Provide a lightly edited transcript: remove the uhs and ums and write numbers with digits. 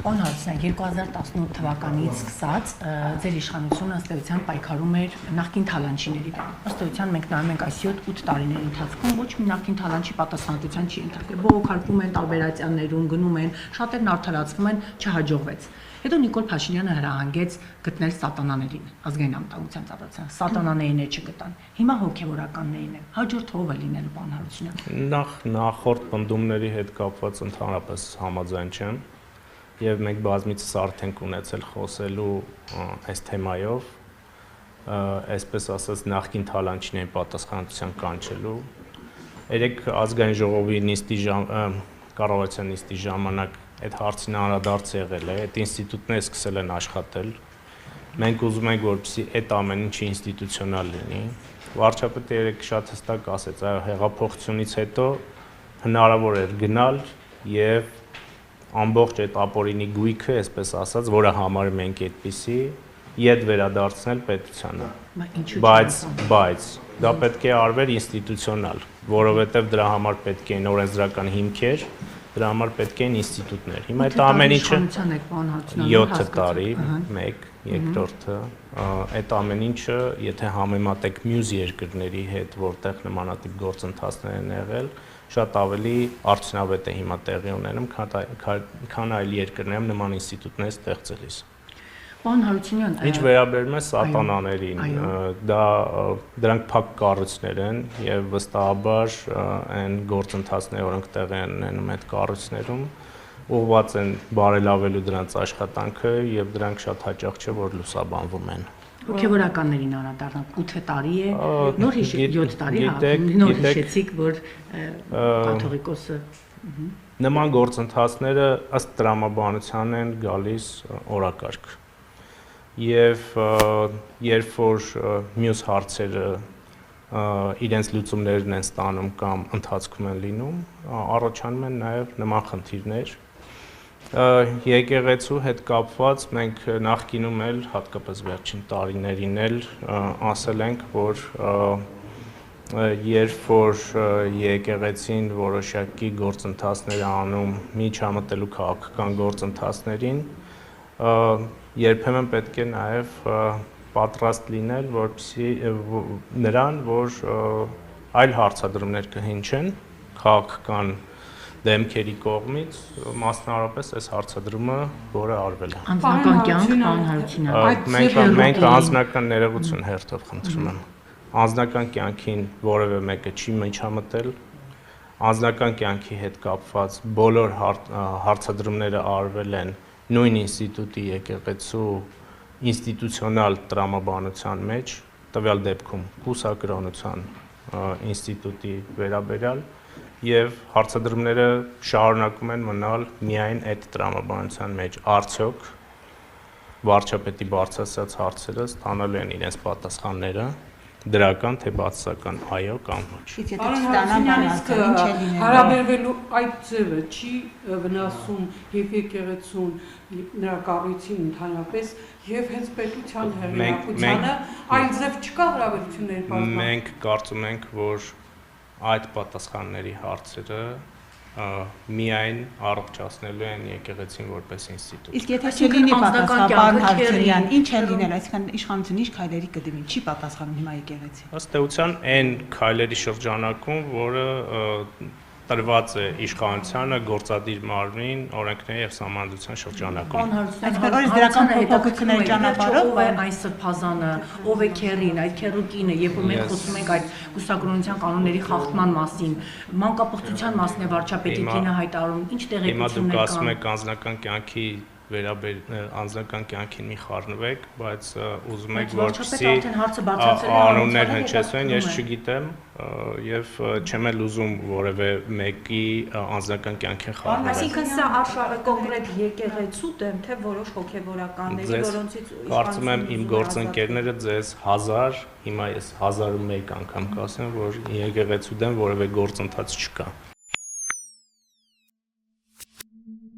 Պարոն Հարությունյան, 2018 թվականից սկսած ձեր իշխանությունը ըստ էության պայքարում էր նախկին թալանչիների դեմ։ Ըստ էության մենք նայում ենք այս 7-8 տարիների ընթացքում ոչ մի նախկին թալանչի պատասխանատվության չի ընտրվել։ Բողոքարկում են տարբերացիաներում, գնում են, շատերն արդարացվում են, չհաջողվեց։ Հետո Նիկոլ Փաշինյանը հրահանգեց գտնել սատանաներին, ազգային անվտանգության ծառայության։ Սատանաներին չգտան։ Հիմա հոգևորականներին են։ Հաջորդ ով է լինելու, պարոն Հարությունյան։ Նախորդ պնդումների հետ կապված ընդհանրապես համաձայն չեմ։ Եվ մենք բազմիցս արդեն ունեցել խոսելու այս թեմայով, այսպես ասած նախկին թալանչիներին պատասխանատվության կանչելու։ Երեք ազգային ժողովի նիստի կառավարության նիստի ժամանակ այդ հարցին անդրադարձ եղել է, այդ ինստիտուտները սկսել են աշխատել։ Մենք ուզում ենք, որպեսզի այդ ամեն ինչը ինստիտուցիոնալ լինի։ Վարչապետը երեք շատ հստակ ասեց, այո, հեղափոխությունից հետո հնարավոր էր գնալ եւ ամբողջ այդ ապօրինի գույքը, այսպես ասած, որը համարում ենք այդպիսի, իդ վերադարձնել պետությանը։ Բայց դա պետք է արվեր ինստիտուցիոնալ, որովհետև դրա համար պետք են օրենսդրական հիմքեր, դրա համար պետք են ինստիտուտներ։ Հիմա այդ ամեն ինչը 7 տարի, 1, երկրորդը, այդ ամեն ինչը, եթե համեմատեք մյուս երկրների հետ, որտեղ նմանատիպ գործընթացներ են եղել, շատ ավելի արդյունավետ է հիմա տեղի ունենում, քան այլ երկրներում նման ինստիտուտներ ստեղծելիս։ Պարոն Հարությունյան, ինչ վերաբերում է սատանաներին, դրանք փակ կառույցներ են եւ վստահաբար այն գործընթացները, որոնք տեղի են ունենում այդ կառույցներում, ուղղված են բարելավելու դրանց աշխատանքը եւ դրանք շատ հաճախ չէ որ լուսաբանվում են։ Հոգևորականներին անդրադառնանք 8 տարի է, նոր 7 տարի, նոր հիշեցիք, որ կաթողիկոսը նման գործընթացները ըստ տրամաբանության են գալիս օրակարգ։ Եվ երբ որ մյուս հարցերը իրենց լուծումներն են ստանում կամ ընթացքում են լինում, առաջանում են նաև նման խնդիրներ։ Եկեղեցու հետ կապված մենք նախկինում էլ հատկապես վերջին տարիներին էլ ասել ենք, որ երբ որ եկեղեցին որոշակի գործընթացներ անում միջամտելու քաղաքական գործընթացներին, երբեմն պետք է նաև պատրաստ լինել, որպեսզի նրան, որ այլ հարցադրումներ կհնչեն քաղաքական դեմքերի կողմից, մասնավորապես այս հարցադրումը, որը արվել է։ Անձնական կյանք, պարոն Հարությունյան։ Մենք անձնական ներողություն հերթով խնդրում եմ։ Անձնական կյանքին որևէ մեկը չի միջամտել, անձնական կյանքի հետ կապված բոլոր հարցադրումները արվել են նույն ինստիտուտի եկեղեցու ինստիտուցիոնալ տրամաբանության մեջ, տվյալ դեպքում կուսակրոնության ինստիտուտի վերաբերյալ եւ հարցադրումները շարունակում են մնալ միայն այդ տրամաբանության մեջ։ Արդյոք վարչապետի բարձրացած հարցերը ստանալու են իրենց պատասխանները դրական թե բացասական, այո կամ ոչ։ Հարաբերվելու այդ ձևը չի վնասում եւ եկեղեցուն նրա կառույցին ընդհանրապես եւ հենց պետության հեղինակությանը, այլ ձև չկա հարաբերությունների բազմա։ Մենք կարծում ենք, որ այդ պատասխանների հարցերը միայն առողջացնելու են եկեղեցին որպես ինստիտուտ։ Իսկ եթե չլինի պատասխան, պարոն Հարությունյան, ինչ է լինել, այսինքն իշխանությունը ինչ քայլերի կդիմի, չի պատասխանում հիմա եկեղեցին։ Ըստ էության այն քայլերի շրջանակում, որը տրված է իշխանությանը գործադիր մարմնին օրենքների եւ սահմանադրության շրջանակում։ Այսինքն դրական հետաքրքրների ճանապարհով ով է այս սրբազանը, ով է քերին, այդ քերուկինը, երբ որ մենք խոսում ենք այդ կուսակրոնության կանոնների խախտման մասին, մանկապղծության մասն է վարչապետի կինը հայտարարում, ինչ տեղեկություններ կան։ Հիմա դուք ասում եք անձնական կյանքի անձնական կյանքին մի խառնվեք, բայց ուզում եք որպեսզի անուններ հնչեցվեն, ես չգիտեմ եւ չեմ էլ ուզում որևէ մեկի անձնական կյանքին խառնվել։ Այսինքն սա արշավը կոնկրետ եկեղեցու դեմ, թե որոշ հոգևորականների, որոնցից կարծում եմ իմ գործընկերները ձեզ 1000, հիմա ես 1001 անգամ կասեմ, որ եկեղեցու դեմ որևէ գործընթաց չկա։